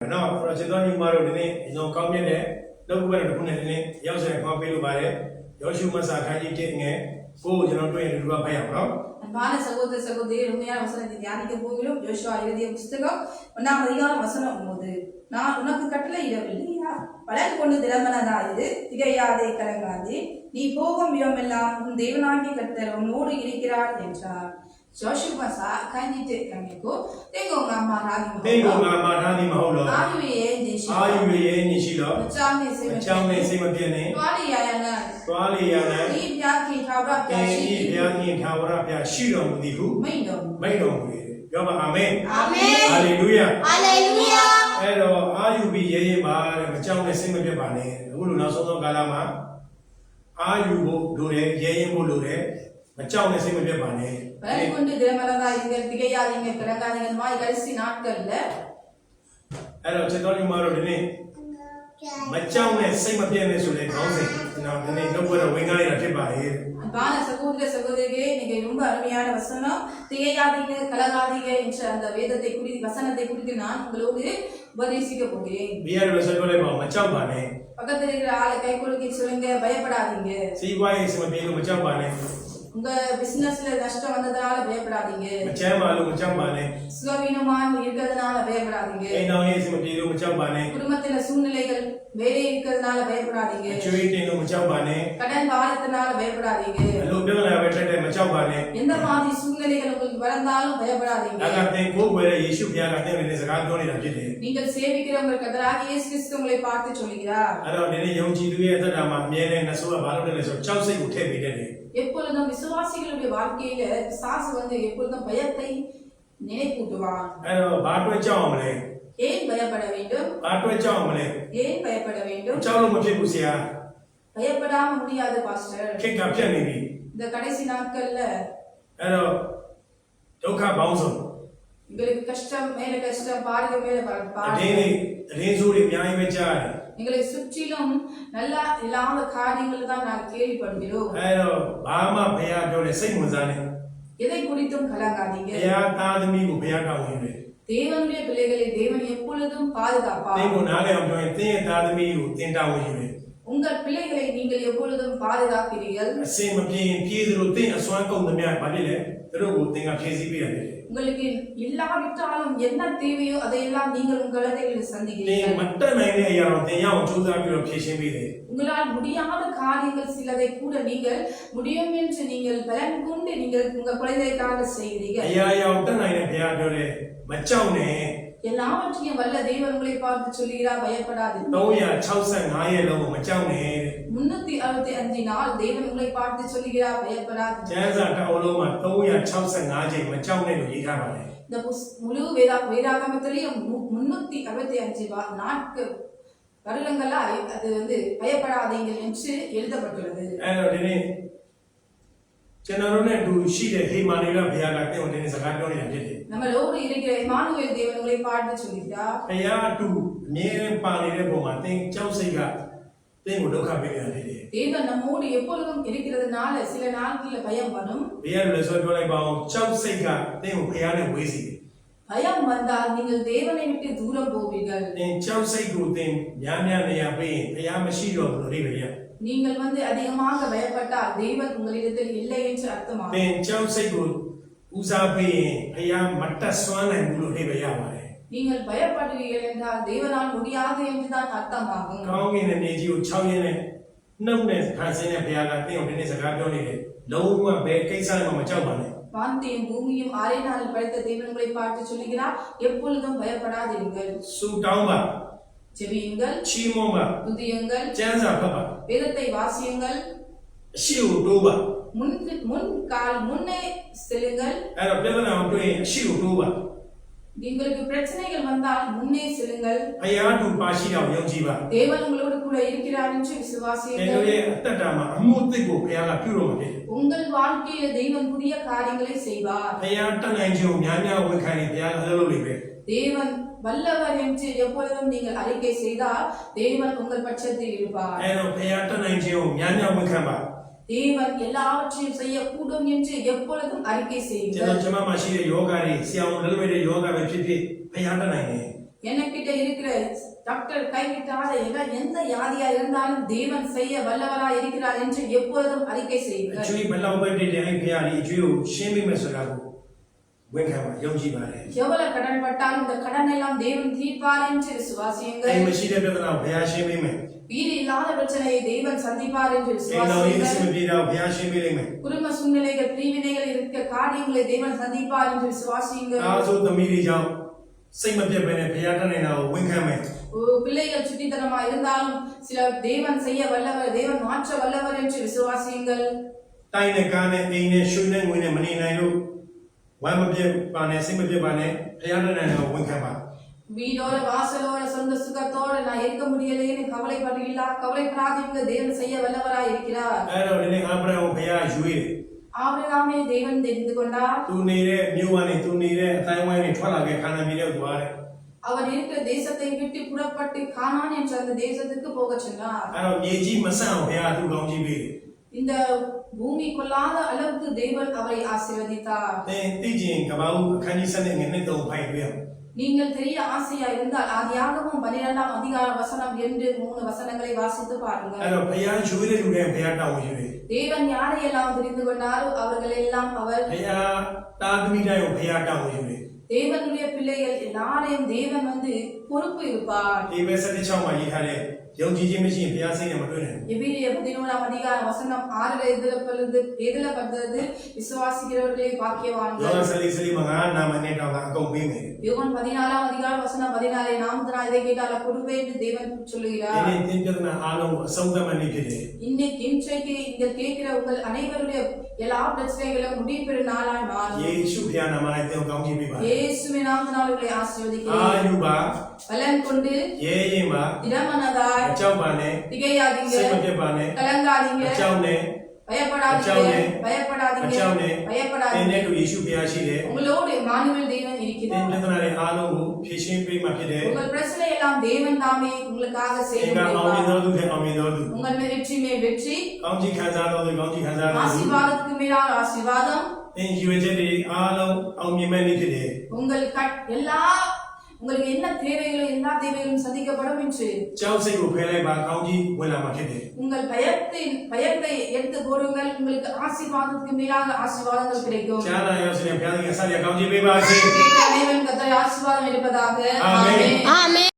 No, però se torni in mare ne non cambia dopo quello che ne io se fa per fare io ci massa caji che ne poi non tu in due paia no அன்பான சகோதர சகோதரி உண்மையான வசனத்தை தியானிக்க போகிறோம். யோசுவா எழுதிய புஸ்தகம் 1ஆம் அதிகாரம் வசனம் 9. நான் உனக்கு கட்டளை இடவில்லையா? பலன் கொண்டு திறமனதாயிரு, திகையாதே, கலங்காதே. நீ போகும் இடமெல்லாம் உன் தேவனாகிய கர்த்தர் உன்னோடு இருக்கிறார் என்றார். Joshua sa kanjite kamiko tengo ngama radi maholo ayuye ni shilo chame se matiane twali yana ni byaki thawra pya shilo mudi hu mai do mu yo ba amen hallelujah ero ayubi ye ma ma chang ne se ma pyat ba ne aku lu naw song song kala ma ayu bo lo de ye yin bo lo de ma chang ne se ma pyat ba ne பலன் கொண்டு திறமனதாயிருங்க, திகையாதீங்க, கலங்காதீங்க. இந்த மாதிரி கடைசி நாட்கள்லအဲ့တော့ကျွန်တော်ဒီမှာတော့ဒီနေ့မကြောက်နဲ့စိတ်မပြတ်နဲ့ဆိုတဲ့ခေါင်းစဉ်ကျွန်တော်ဒီနေ့လုပ်ဖို့တော့ဝင်ကားရတာဖြစ်ပါရဲ့ அன்பான சகோதர சகோதரிகளே, இன்னைக்கு ரொம்ப அருமையான வசனம் திகையாதீங்க, கலங்காதீங்க என்ற அந்த வேதத்தை குறித்து வசனத்தை குறித்து நான் உங்களோடு உபதேசிக்க போகிறேன். பிஆர் சொல்ல மကြောက်ပါနဲ့ பக்கத்துல இருக்கிற ஆளை கை குலுக்கி சொல்லுங்க, பயப்படாதீங்க. စီးပွားရေးအဆင်မပြေလို့မကြောက်ပါနဲ့ உங்க பிசினஸ்ல நஷ்டம் வந்ததனால பயப்படாதீங்க. မချမ်းပါလို့မကြောက်ပါနဲ့ சுகவீனமா இருக்கிறதுனால பயப்படாதீங்க. အိမ်တော်ရေးအဆင်မပြေလို့မကြောက်ပါနဲ့ குடும்பத்துல சூழ்நிலைகள் வேலை இருக்கிறதுனால பயப்படாதீங்க. ကျွေးတင်လို့မကြောက်ပါနဲ့ கடன் பாரத்தினால பயப்படாதீங்க. အလိုပြဿနာပဲတက်တဲ့မကြောက်ပါနဲ့ எந்த மாதிரி சூழ்நிலைகள் உங்களுக்கு வளர்ந்தாலும் பயப்படாதீங்க. ဒါကသင်ကိုယ်ွယ်တဲ့ယေရှုဘုရားကသင်နဲ့စကားပြောနေတာဖြစ်တယ် நீங்கள் சேவிக்கிற உங்கள் கர்த்தராகிய இயேசு கிறிஸ்து உங்களை பார்த்து சொல்கிறார். အဲ့တော့ဒီနေ့ယုံကြည်သူရဲ့အသက်တာမှာအမြဲတမ်းနှဆိုးကဘာလို့လဲဆိုတော့ကြောက်စိတ်ကိုထည့်ပေးတယ် எப்பொழுதும் விசுவாசிகளுடைய வாழ்க்கையில பிசாசு எப்பொழுதும் பயத்தை நினைப்பூட்டுவான். အဲ့တော့ဘာအတွက်ကြောက်အောင်မလဲ ஏன் பயப்பட வேண்டும்? ဘာအတွက်ကြောက်အောင်မလဲ ஏன் பயப்பட வேண்டும்? ကြောက်လို့မဖြစ်ဘူးဆရာ பயப்படாம முடியாது பாஸ்டர். ခေတ်ကပြတ်နေပြီ இந்த கடைசி நாட்கள்ல အဲ့တော့ဒုက္ခပေါင်းစုံ உங்களுக்கு கஷ்டம் மேல கஷ்டம், பாருங்க மேல အ பாருங்க. တင်းလေးအရင်းစိုးတွေအများကြီးပဲကြားတယ် எங்களை சுற்றிலும் நல்லா இல்லாத காரியங்கள் தான் நாங்கள் கேள்விப்படுகிறோம். အဲ့တော့ဘာမှဘုရားပြောတဲ့စိတ်ဝင်စားနေ எதை குறித்தும் கலங்காதீங்க. ဘုရားသားသမီးကိုဘုရားကောင်းဝင်တယ် தேவனுடைய பிள்ளைகளை தேவன் எப்பொழுதும் பாதுகாப்பார். သင်ကိုနားလည်အောင်ပြောရင်သင်ရဲ့သားသမီးကိုသင်တောင်းဝင်တယ် உங்கள் பிள்ளைகளை நீங்கள் எப்பொழுதும் பாதுகாக்கிறீர்கள். အစင်မပြေရင်ပြေးသလိုသင်အစွမ်းကုန်သမျှဘာဖြစ်လဲသူတို့ကိုသင်ကဖြည့်ဆည်းပေးရတယ် உங்களுக்கு இல்லாவிட்டாலும் என்ன தேவையோ அதையெல்லாம் நீங்கள் உங்கள் குழந்தைகளை သင် சந்திக்கிறீர்கள். မတက်နိုင်တဲ့အရာတော့သင်ရအောင်ကြိုးစားပြီးတော့ဖြည့်ရှင်းပေးတယ် உங்களால் முடியாத காரியங்கள் சிலதை கூட நீங்கள் முடியும் என்று நீங்கள் பலன் கொண்டு நீங்கள் உங்கள் குழந்தைக்காக အ செய்கிறீர்கள்.ရာအောင်တက်နိုင်တဲ့ဘုရားပြောတယ်မကြောက်နဲ့ எல்லாவற்றையும் வல்ல தேவன் உங்களை பார்த்து சொல்கிறார், பயப்படாது. 365ရက်လုံးကိုမကြောက်နဲ့ 365 நாள் தேவன் உங்களை பார்த்து சொல்கிறார், பயப்படாது. ကျမ်းစာတစ်အုပ်လုံးမှာ365ချိန်မကြောက်နဲ့လို့ရေးထားပါတယ် இந்த முழு வேதாகமத்திலேயும் 365 நாட்கள் வருடங்களா அது பயப்படாதீங்கள் என்று எழுதப்பட்டுள்ளது. အဲ့တော့ဒီနေ့ကျွန်တော်တို့နဲ့အတူရှိတဲ့ဟေမာနေလဘုရားကတင့်ကိုဒီနေ့စကားပြောနေတာဖြစ်တယ် நம்மளோடு இருக்கிற இம்மானுவேல் தேவன் உங்களை பார்த்து சொல்கிறார். ဘုရားအတူအမြဲပါနေတဲ့ပုံမှာသင်ကြောက်စိတ်ကသင်ကိုဒုက္ခပေးနေတာဖြစ်တယ် தேவன் நம்மோடு எப்பொழுதும் இருக்கிறதுனால சில நாட்களில் பயம் வரும். ဘုရားလည်းဆိုပြောလိုက်ပါအောင်ကြောက်စိတ်ကသင်ကိုဘုရားနဲ့ဝေးစေတယ် பயம் வந்தால் நீங்கள் தேவனை விட்டு தூரம் போவீர்கள். သင်ကြောက်စိတ်ကိုသင်များများနေရာပေးရင်ဘုရားမရှိတော့ဘူးလို့အိဗေရ நீங்கள் அதிகமாக பயப்பட்டால் தேவன் உங்களிடத்தில் இல்லை என்று သ அர்த்தமாகும். င်ကြောက်စိတ်ကိုဦးစားပေးရင်ဘုရားမတက်ဆွမ်းနိုင်ဘူးလို့အိဗေရပါတယ် நீங்கள் பயப்படுவீர்கள் என்றால் தேவனால் முடியாது என்றுதான் அர்த்தமாகும். ကောင်းကင်နဲ့မြေကြီးကို6ရင်းနဲ့နှုတ်နဲ့ဖန်ဆင်းတဲ့ဘုရားကသင်ကိုဒီနေ့စကားပြောနေတယ်လုံးဝဘယ်ကိစ္စမှမကြောက်ပါနဲ့ வானத்தையும் பூமியும் 6 நாளில் படைத்த தேவன் உங்களை பார்த்து சொல்கிறார், எப்பொழுதும் பயப்படாதீர்கள். ဆူတောင်းပါ ஜெபியுங்கள், ချီးမွမ်းပါ துதியுங்கள், ကျမ်းစာဖတ်ပါ வேதத்தை வாசியுங்கள், အရှိကိုတိုးပါ முன்னே செல்லுங்கள். အဲ့တော့ပြဿနာကိုတွေ့ရင်အရှိကိုတိုးပါ உங்களுக்கு பிரச்சனைகள் வந்தால் முன்னே செல்லுங்கள். ဘုရားတူပါရှိတော်ယုံကြည်ပါ தேவன் உங்களோடு கூட இருக்கிறார் என்று သင် விசுவாசியுங்கள். တို့ရဲ့အသက်တာမှာအမှုအသစ်ကိုဘုရားကပြုတော်မှာဖြစ်တယ် உங்கள் வாழ்க்கையில தெய்வன் புதிய காரியங்களை செய்வார். ဘုရားတတ်နိုင်ခြင်းကိုများများဝန်ခံရင်ဘုရားအလုပ်လုပ်လိမ့်မယ် தேவன் வல்லவர் என்று எப்பொழுதும் நீங்கள் அறிக்கை செய்தால் தேவன் உங்கள் பட்சத்தில் இருப்பார். အဲ့တော့ဘုရားတတ်နိုင်ခြင်းကိုများများဝန်ခံပါ தேவன் எல்லாவற்றையும் செய்யக்கூடும் என்று எப்பொழுதும் அறிக்கை ကျွန်တော် செய்யுங்கள். ကျမမှာရှိတဲ့ယောဂတွေဆရာဝန်လုပ်ရတဲ့ယောဂပဲဖြစ်ဖြစ်ဘုရားတတ်နိုင်တယ် எனக்கிட்ட இருக்கிற டாக்டர் கைவிட்டாத எந்த வியாதியா இருந்தாலும் தேவன் செய்ய வல்லவராய் இருக்கிறார் என்று எப்பொழுதும் அறிக்கை செய்யுங்கள். Actually, பல்லாவ பர்த்டே ஐ பியாரி ஜியோ ஷேமி மெசராகு வெங்கமா யோஜி பாரே. எவ்வளவு கடன் பட்டாலும் இந்த கடன் எல்லாம் தேவன் தீர்ப்பார் என்று விசுவாசியுங்கள். ஐ மஷீதே பிரதனா பயா ஷேமி மே. வீடு இல்லாத பிரச்சனையை தேவன் சந்திப்பார் என்று விசுவாசியுங்கள். ஏனோ இயேசு மீரா பயா ஷேமி லே மே. குடும்ப சூழ்நிலைகள் பிரிவினைகள் இருக்க காரியங்களை தேவன் சந்திப்பார் என்று விசுவாசியுங்கள். ஆசோ தமீரி ஜாம் செய்மத்திய பேனே பயாட்டனைனா வெங்கமே. பிள்ளைகள் சுட்டித்தனமா இருந்தாலும் சில தேவன் செய்ய வல்லவர் தேவன் மாற்ற வல்லவர் என்று விசுவாசியுங்கள். டைனே கானே ஏனே ஷுனே முனே மணி நாயோ வாமபிய பானே செய்மத்திய பானே பயாட்டனைனா வெங்கமா. வீடோட வாசலோட சொந்த சுகத்தோட நான் இருக்க முடியலைன்னு கவலைப்படாதீங்க தேவன் செய்ய வல்லவராய் இருக்கிறார். ஏரோடனே ஆபிரகாம் பயா ஜுவே. ஆபிரகாமை தேவன் தெரிந்து கொண்டார். तू नीरे न्यूवाने तू नीरे ताइवाने ठोला के खाना मिले द्वारे. அவர் இருக்கிற தேசத்தை விட்டு புறப்பட்டு கானான் என்ற அந்த தேசத்துக்கு போக சொன்னார். अरो ये जी मसा भया तू गांव जी இந்த பூமி கொள்ளாத அளவுக்கு தேவன் அவரை ஆசீர்வதித்தார். ते तीजिं कबाऊ खानी सने ने तो भाई भया. நீங்கள் தெரிய ஆசையா இருந்தால் ஆதியாகமம் 12ஆம் அதிகார வசனம் 2-3 வசனங்களை வாசித்து பாருங்கள். अरो भया जुरे जुरे भया टाऊ जुरे. தேவன் யாரையெல்லாம் தெரிந்து கொண்டாரோ அவர்கள் எல்லாம் அவர் भया तादमी टाऊ भया टाऊ जुरे. தேவனுடைய பிள்ளைகள் எல்லாரையும் தேவன் பொறுப்பு இருப்பார். ये वैसे ते छाव मा ये खाले योजी जी में छी भया से ने मटवे ने. எபிரேயர் 11ஆம் அதிகார வசனம் 6 எதுல படுறது விசுவாசிக்கிறவர்களே பாக்கியவான்கள். लोग सली सली मंगा नाम ने टावा अकौ बे में. யோவான் 14ஆம் அதிகார வசனம் 14 நாமத்தினால் இதை கேட்டால் கொடுப்பே என்று தேவன் சொல்லுகிறார். ये दिन कितना आलो सौदा में निकले. இன்னைக்கு இன்றைக்கு இங்க கேட்கிற உங்கள் அனைவருடைய எல்லா பிரச்சனைகளும் முடிவு பெறும் நாளாய் மாறும். यीशु भया नाम ने ते गांव जी बा. இயேசுவின் நாமத்தினால் உங்களை ஆசீர்வதிக்கிறேன். आयुबा பலன் கொண்டு ये मा திடமனதாய் बचाव बाने திகையாதீங்க सेमते बाने கலங்காதீங்க बचाव ने பயப்படாதீங்க एने तो यीशु प्यासी ले உங்களோடு இம்மானுவேல் தேவன் இருக்கிறார். इंतनारे आलो फिशिंग पे मकिदे உங்கள் பிரச்சனை எல்லாம் தேவன் தாமே உங்களுக்காக செய்வார். உங்கள் வெற்றி மேல் வெற்றி काउंजी खाजा ஆசீர்வாதத்துக்கு மேலான ஆசீர்வாதம் इन युवजने आलो औमी में निकले உங்களுக்கு என்ன தேவைகளோ எல்லா தேவைகளும் சந்திக்கப்படும் என்று चाव से को फैले बा काउंजी बोला मकिदे உங்கள் பயத்தை எடுத்து போடுங்கள் உங்களுக்கு ஆசீர்வாதத்துக்கு மேலாக ஆசீர்வாதங்கள் கிடைக்கும். चाला योसने प्यार के सारे काउंजी पे बासे தேவன் கர்த்தர் ஆசீர்வாதம் இருப்பதாக. ஆமென். ஆமென்.